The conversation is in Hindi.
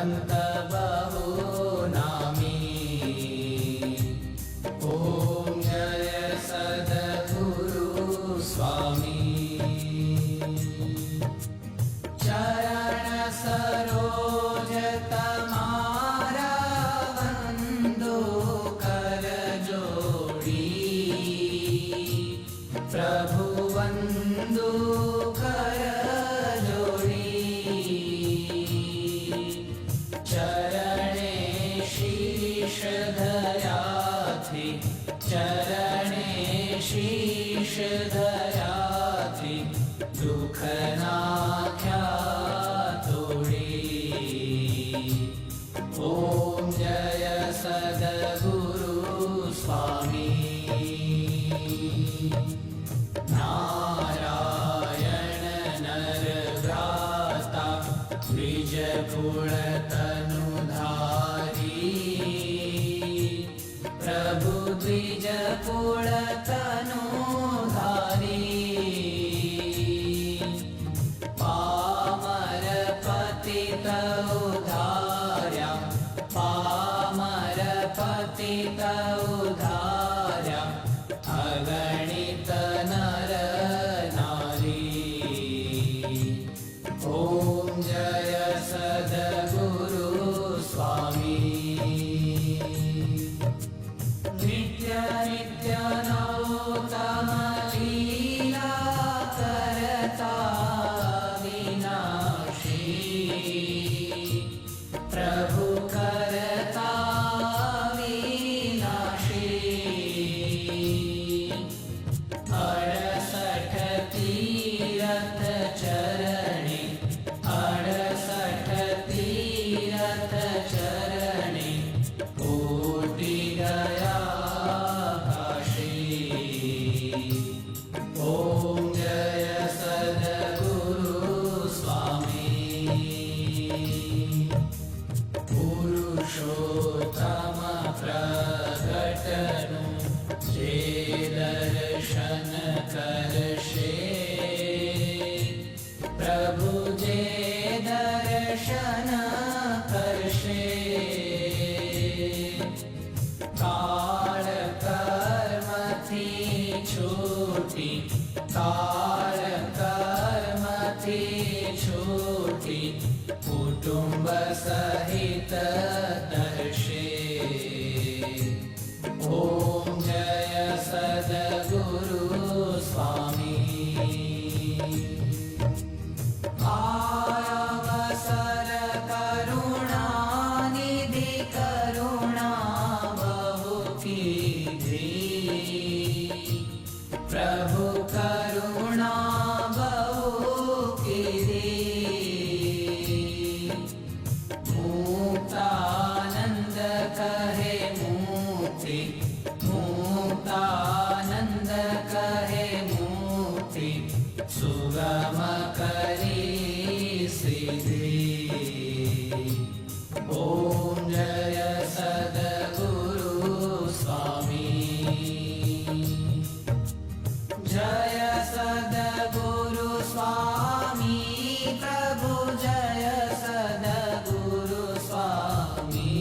भगवन्त बहुनामी। ॐ जय सद्गुरु स्वामी। चरण सरोज तमारा वंदो कर जोड़ी। प्रभु वंदो कर जोड़ी। चरणे शीश धरा थी। चरणे शीश धरा थी। दुख नाख्या तोड़ी। ओम जय सद्गुरु स्वामी। नारायण नर भ्राता द्विज कुल तनुधारी। प्रभु द्विज कुल तनुधारी। पामर पतित उधार्या। पामर पतित उधार्या। अगणित नर नारी। ओम जय सद्गुरु स्वामी। नित्य नित्य नौतम लीला करता विनाशी। प्रभु करता विनाशी। 68 तीरथ चरणे। 68 तीरथ चरणे। कोटि गया काशी। ओम जय सद्गुरु स्वामी। पुरुषोत्तम प्रगटनु जे दर्शन करशे। प्रभु जे दर्शन करशे। काल कर्म थी छूटी। काल कर्म थी छूटी। कुटुंब सहित दर्शे। ओम जय सद्गुरु स्वामी। आयावसर करुणा निधि करुणा बहु कीधी। प्रभु करुणा बहु कीधी। मुक्तानंद कहे मुक्ति। मुक्तानंद कहे मुक्ति। सुगम करी सिद्धि। ओम जय सद्गुरु स्वामी। जय सद्गुरु स्वामी। प्रभु जय सद्गुरु स्वामी।